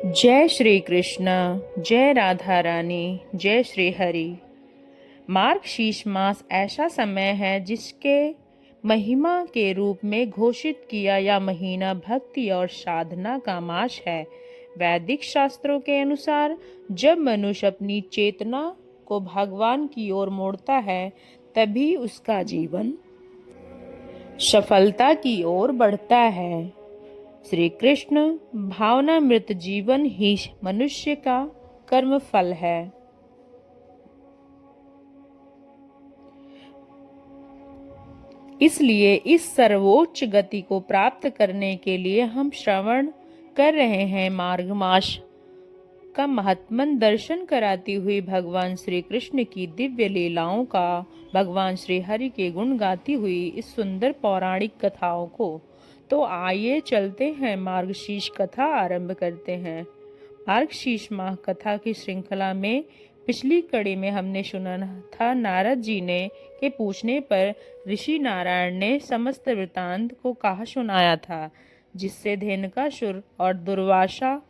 जय श्री कृष्ण, जय राधा रानी, जय श्री हरि। मार्गशीर्ष मास ऐसा समय है जिसके महिमा के रूप में घोषित किया यह महीना भक्ति और साधना का मास है। वैदिक शास्त्रों के अनुसार जब मनुष्य अपनी चेतना को भगवान की ओर मोड़ता है तभी उसका जीवन सफलता की ओर बढ़ता है। श्री कृष्ण भावनामृत जीवन ही मनुष्य का कर्म फल है। इसलिए इस सर्वोच्च गति को प्राप्त करने के लिए हम श्रवण कर रहे हैं मार्ग मास का महात्मन दर्शन कराती हुई भगवान श्री कृष्ण की दिव्य लीलाओं का, भगवान श्री हरि के गुण गाती हुई इस सुंदर पौराणिक कथाओं को। तो आइए चलते हैं मार्गशीर्ष कथा आरंभ करते हैं। मार्गशीर्ष माह कथा की श्रृंखला में पिछली कड़ी में हमने सुना था नारद जी ने के पूछने पर ऋषि नारायण ने समस्त वृतांत को कहा सुनाया था, जिससे धेनुकासुर और दुर्वासा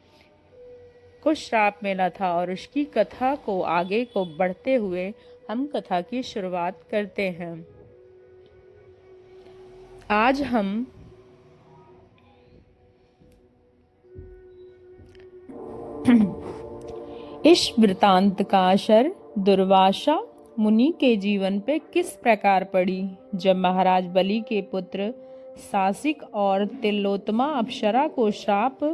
को श्राप मिला था। और उसकी कथा को आगे को बढ़ते हुए हम कथा की शुरुआत करते हैं। आज हम इस वृतांत का असर दुर्वासा मुनि के जीवन पे किस प्रकार पड़ी। जब महाराज बलि के पुत्र सासिक और तिलोत्तमा अप्सरा को श्राप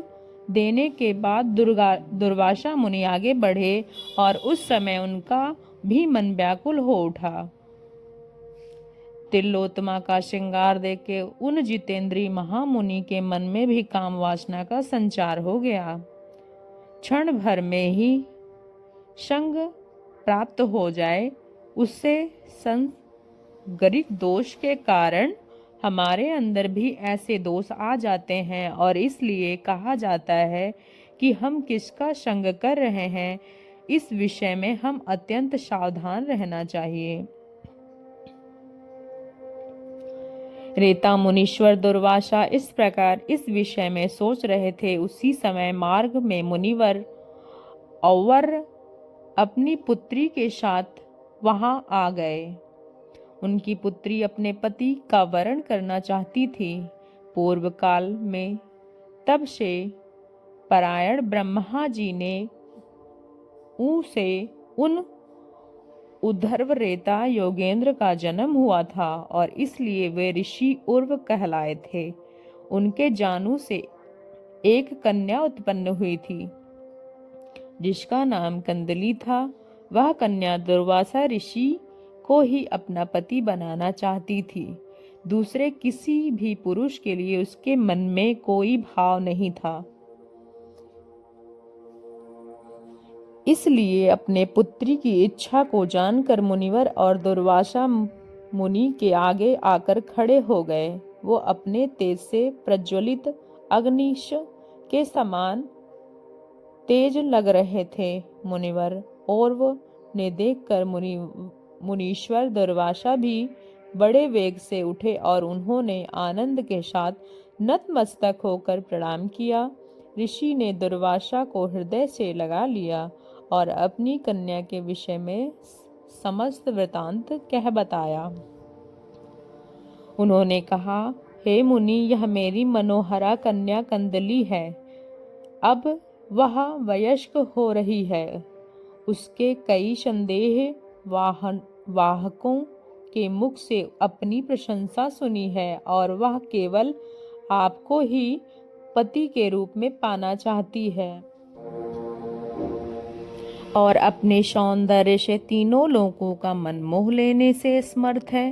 देने के बाद दुर्वासा मुनि आगे बढ़े और उस समय उनका भी मन व्याकुल हो उठा। तिलोत्तमा का श्रृंगार देख के उन जितेंद्रीय महामुनि के मन में भी काम वासना का संचार हो गया। क्षण भर में ही संग प्राप्त हो जाए, उससे संगरिक दोष के कारण हमारे अंदर भी ऐसे दोष आ जाते हैं और इसलिए कहा जाता है कि हम किसका संग कर रहे हैं इस विषय में हम अत्यंत सावधान रहना चाहिए। रेता मुनीश्वर दुर्वासा इस प्रकार इस विषय में सोच रहे थे। उसी समय मार्ग में मुनिवर औवर अपनी पुत्री के साथ वहां आ गए। उनकी पुत्री अपने पति का वरण करना चाहती थी। पूर्व काल में तब से परायण ब्रह्मा जी ने उसे उन उद्धर्व रेता योगेंद्र का जन्म हुआ था और इसलिए वे ऋषि उर्व कहलाए थे। उनके जानू से एक कन्या उत्पन्न हुई थी जिसका नाम कंदली था। वह कन्या दुर्वासा ऋषि को ही अपना पति बनाना चाहती थी। दूसरे किसी भी पुरुष के लिए उसके मन में कोई भाव नहीं था। इसलिए अपने पुत्री की इच्छा को जानकर मुनिवर और दुर्वासा मुनि के आगे आकर खड़े हो गए। वो अपने तेज से प्रज्वलित अग्निश के समान तेज लग रहे थे। मुनिवर और वो ने देखकर मुनीश्वर दुर्वासा भी बड़े वेग से उठे और उन्होंने आनंद के साथ नतमस्तक होकर प्रणाम किया। ऋषि ने दुर्वासा को हृदय से लगा लिया और अपनी कन्या के विषय में समस्त वृतांत कह बताया। उन्होंने कहा, हे मुनि, यह मेरी मनोहरा कन्या कंदली है। अब वह वयस्क हो रही है। उसके कई संदेह वाहकों के मुख से अपनी प्रशंसा सुनी है और वह केवल आपको ही पति के रूप में पाना चाहती है और अपने सौंदर्य से तीनों लोगों का मन मोह लेने से समर्थ है।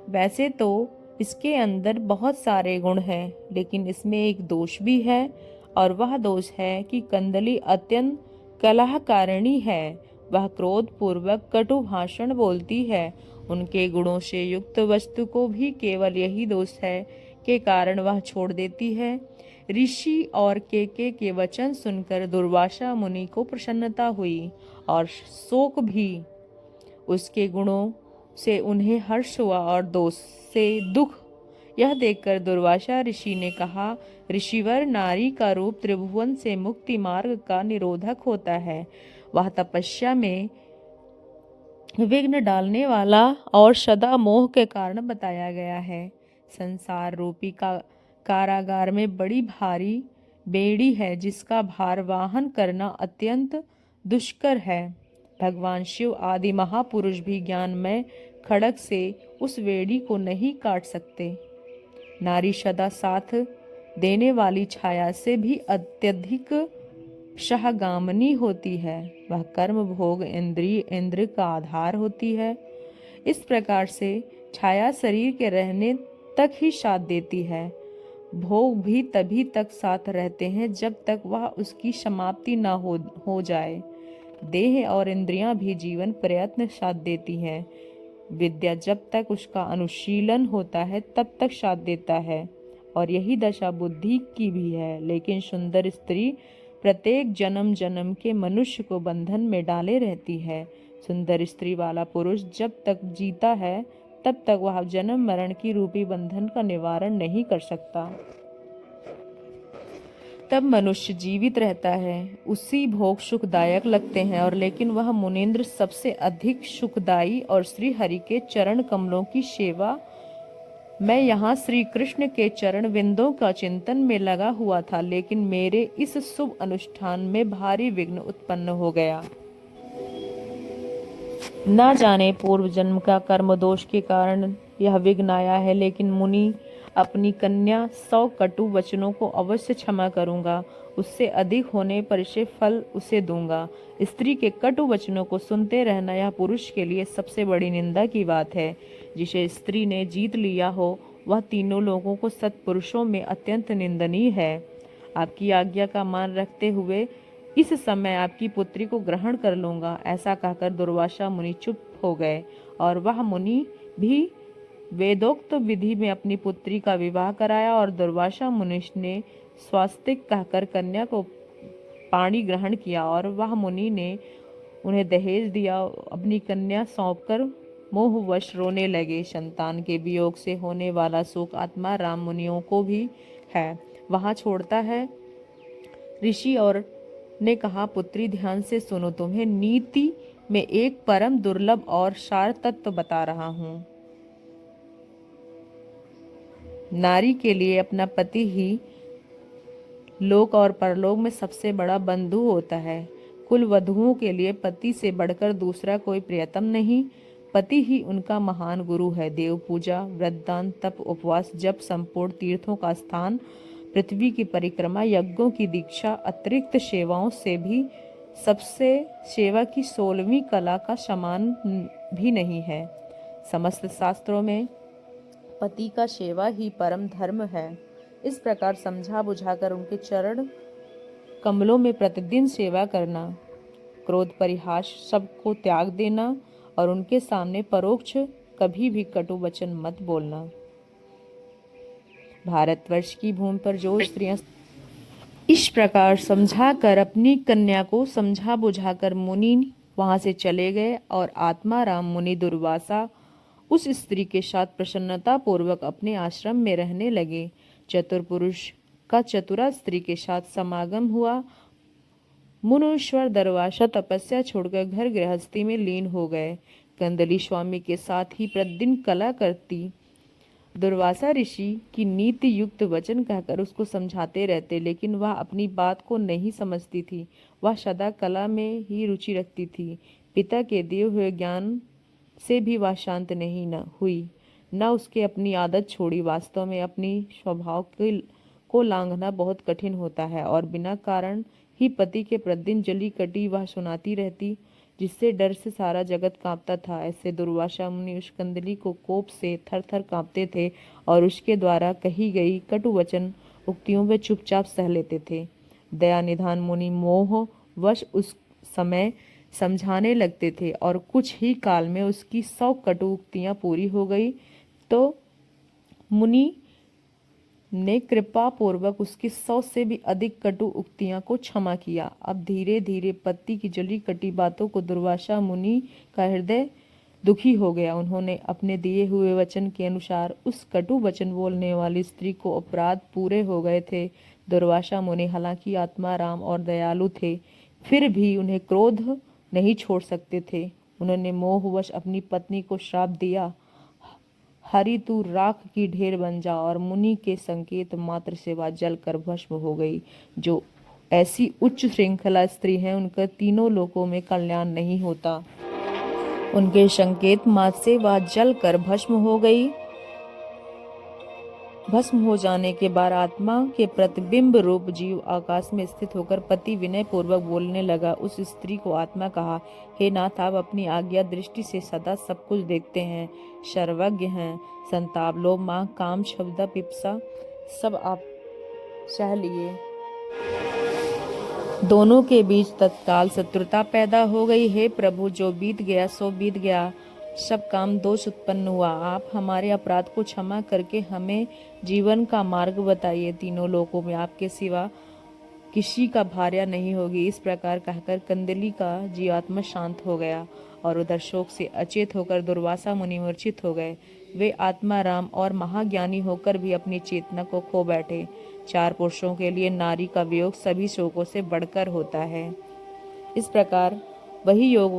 वैसे तो इसके अंदर बहुत सारे गुण हैं, लेकिन इसमें एक दोष भी है और वह दोष है कि कंदली अत्यंत कलहकारिणी है। वह क्रोध पूर्वक कटु भाषण बोलती है। उनके गुणों से युक्त वस्तु को भी केवल यही दोष है के कारण वह छोड़ देती है। ऋषि और के वचन सुनकर दुर्वासा मुनि को प्रसन्नता हुई और शोक भी। उसके गुणों से उन्हें हर्ष हुआ और दोष से दुख यह देखकर दुर्वासा ऋषि ने कहा, ऋषिवर, नारी का रूप त्रिभुवन से मुक्ति मार्ग का निरोधक होता है। वह तपस्या में विघ्न डालने वाला और सदा मोह के कारण बताया गया है। संसार रूपी का कारागार में बड़ी भारी बेड़ी है जिसका भार वाहन करना अत्यंत दुष्कर है। भगवान शिव आदि महापुरुष भी ज्ञानमय खड़ग से उस बेड़ी को नहीं काट सकते। नारी सदा साथ देने वाली छाया से भी अत्यधिक शाहगामनी होती है। वह कर्म भोग इंद्र का आधार होती है। इस प्रकार से छाया शरीर के रहने तक ही साथ देती है। भोग भी तभी तक साथ रहते हैं जब तक वह उसकी समाप्ति न हो जाए। देह और इंद्रियां भी जीवन प्रयत्न साथ देती हैं। विद्या जब तक उसका अनुशीलन होता है तब तक साथ देता है, और यही दशा बुद्धि की भी है। लेकिन सुंदर स्त्री प्रत्येक जन्म जन्म के मनुष्य को बंधन में डाले रहती है। सुंदर स्त्री वाला पुरुष जब तक जीता है तब तक वह जन्म मरण की रूपी बंधन का निवारण नहीं कर सकता। तब मनुष्य जीवित रहता है। उसी भोग सुखदायक लगते हैं, और लेकिन वह मुनीन्द्र सबसे अधिक सुखदायी और श्री हरि के चरण कमलों की सेवा। मैं यहाँ श्री कृष्ण के चरण विंदों का चिंतन में लगा हुआ था, लेकिन मेरे इस शुभ अनुष्ठान में भारी विघ्न उत्पन्न हो गया। न जाने पूर्व जन्म का कर्म दोष के कारण यह विघ्न आया है, लेकिन मुनि अपनी कन्या 100 कटु वचनों को अवश्य क्षमा करूंगा। उससे अधिक होने पर इसे फल उसे दूंगा। स्त्री के कटु वचनों को सुनते रहना यह पुरुष के लिए सबसे बड़ी निंदा की बात है। जिसे स्त्री ने जीत लिया हो वह तीनों लोगों को सत्पुरुषों में अत्यंत निंदनीय है। आपकी आज्ञा का मान रखते हुए इस समय आपकी पुत्री को ग्रहण कर लूंगा। ऐसा कहकर दुर्वासा मुनि चुप हो गए, और वह मुनि भी वेदोक्त विधि में अपनी पुत्री का विवाह कराया। और दुर्वासा मुनि ने स्वास्तिक कहकर कन्या को पाणी ग्रहण किया, और वह मुनि ने उन्हें दहेज दिया। अपनी कन्या सौंपकर मोहवश रोने लगे। संतान के वियोग से होने वाला शोक आत्मा राम मुनियों को भी है, वहां छोड़ता है। ऋषि और ने कहा, पुत्री ध्यान से सुनो, तुम्हें नीति में एक परम दुर्लभ और सार तत्व बता रहा हूं। नारी के लिए अपना पति ही लोक और परलोक में सबसे बड़ा बंधु होता है। कुल वधुओं के लिए पति से बढ़कर दूसरा कोई प्रियतम नहीं। पति ही उनका महान गुरु है। देव पूजा, व्रत, दान, तप, उपवास, जप, संपूर्ण तीर्थों का स्थान, पृथ्वी की परिक्रमा, यज्ञों की दीक्षा, अतिरिक्त सेवाओं से भी सबसे सेवा की 16वीं कला का समान भी नहीं है। समस्त शास्त्रों में पति का सेवा ही परम धर्म है। इस प्रकार समझा बुझाकर उनके चरण कमलों में प्रतिदिन सेवा करना, क्रोध परिहास सबको त्याग देना, और उनके सामने परोक्ष कभी भी कटु वचन मत बोलना। भारतवर्ष की भूमि पर जो स्त्रियां इस प्रकार समझाकर अपनी कन्या को समझा बुझाकर मुनि वहां से चले गए, और आत्मा राम मुनि दुर्वासा उस स्त्री के साथ प्रसन्नता पूर्वक अपने आश्रम में रहने लगे। चतुर पुरुष का चतुरा स्त्री के साथ समागम हुआ। मुनीश्वर दुर्वासा तपस्या छोड़कर घर गृहस्थी में लीन हो गए। कंदली स्वामी के साथ ही प्रतिदिन कला करती दुर्वासा ऋषि की नीति युक्त वचन कहकर उसको समझाते रहते, लेकिन वह अपनी बात को नहीं समझती थी। वह सदा कला में ही रुचि रखती थी। पिता के दिए हुए ज्ञान से भी वह शांत नहीं न हुई, न उसके अपनी आदत छोड़ी। वास्तव में अपनी स्वभाव को लांघना बहुत कठिन होता है, और बिना कारण ही पति के प्रतिदिन जली कटी वह सुनाती रहती, जिससे डर से सारा जगत कांपता था। ऐसे दुर्वासा मुनि उस कंदली को कोप से थर थर कांपते थे, और उसके द्वारा कही गई कटु वचन उक्तियों में चुपचाप सह लेते थे। दया निधान मुनि मोह वश उस समय समझाने लगते थे, और कुछ ही काल में उसकी 100 कटु उक्तियां पूरी हो गई तो मुनि ने कृपा पूर्वक उसकी 100 से भी अधिक कटु उक्तियां को क्षमा किया। अब धीरे धीरे पति की जली कटी बातों को दुर्वासा मुनि का हृदय दुखी हो गया। उन्होंने अपने दिए हुए वचन के अनुसार उस कटु वचन बोलने वाली स्त्री को अपराध पूरे हो गए थे। दुर्वासा मुनि हालांकि आत्माराम और दयालु थे, फिर भी उन्हें क्रोध नहीं छोड़ सकते थे। उन्होंने मोहवश अपनी पत्नी को श्राप दिया, हरि तू राख की ढेर बन जा, और मुनि के संकेत मात्र से वह जलकर भस्म हो गई। जो ऐसी उच्च श्रृंखला स्त्री हैं, उनका तीनों लोकों में कल्याण नहीं होता। उनके संकेत मात्र से वह जलकर भस्म हो गई। भस्म हो जाने के बाद आत्मा के प्रतिबिंब रूप जीव आकाश में स्थित होकर पति विनय पूर्वक बोलने लगा। उस स्त्री को आत्मा कहा, हे नाथ, आप अपनी आज्ञा दृष्टि से सदा सब कुछ देखते हैं, सर्वज्ञ हैं। संताप, लोभ, मां, काम, क्षुधा, पिपसा सब आप सह लिए। दोनों के बीच तत्काल शत्रुता पैदा हो गई। हे प्रभु, जो बीत गया सो बीत गया, सब काम दोष उत्पन्न हुआ। आप हमारे अपराध को क्षमा करके हमें जीवन का मार्ग बताइए। तीनों लोकों में आपके सिवा किसी का भार्या नहीं होगी। इस प्रकार कहकर कंदली का जीवात्मा शांत हो गया और उधर शोक से अचेत होकर दुर्वासा मुनि मूर्छित हो गए। वे आत्माराम और महाज्ञानी होकर भी अपनी चेतना को खो बैठे। 4 पुरुषों के लिए नारी का वियोग सभी शोकों से बढ़कर होता है। इस प्रकार वही योग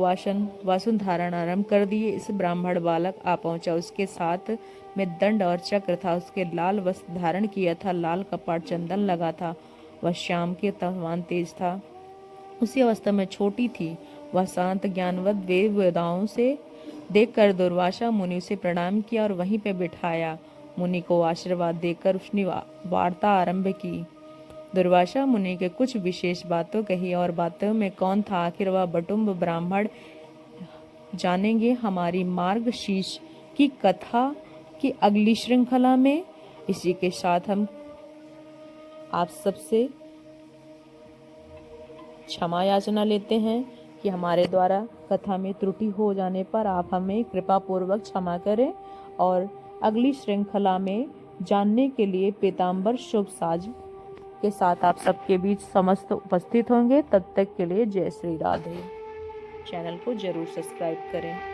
वासुन धारण आरंभ कर दिए। इस ब्राह्मण बालक आ पहुंचा। उसके साथ में दंड और चक्र था। उसके लाल वस्त्र धारण किया था, लाल कपाट, चंदन लगा था। वह श्याम के समान तेज था। उसी अवस्था में छोटी थी। वह शांत ज्ञानवत वेदाओं से देखकर दुर्वासा मुनि उसे प्रणाम किया और वहीं पे बिठाया। मुनि को आशीर्वाद देकर उसने वार्ता आरंभ की। दुर्वासा मुनि के कुछ विशेष बातों कही, और बातों में कौन था आखिर वह बटुम्ब ब्राह्मण, जानेंगे हमारी मार्गशीर्ष की कथा की अगली श्रृंखला में। इसी के साथ हम आप सबसे क्षमा याचना लेते हैं कि हमारे द्वारा कथा में त्रुटि हो जाने पर आप हमें कृपा पूर्वक क्षमा करें, और अगली श्रृंखला में जानने के लिए पीताम्बर शुभ साज के साथ आप सबके बीच समस्त उपस्थित होंगे। तब तक के लिए जय श्री राधे। चैनल को जरूर सब्सक्राइब करें।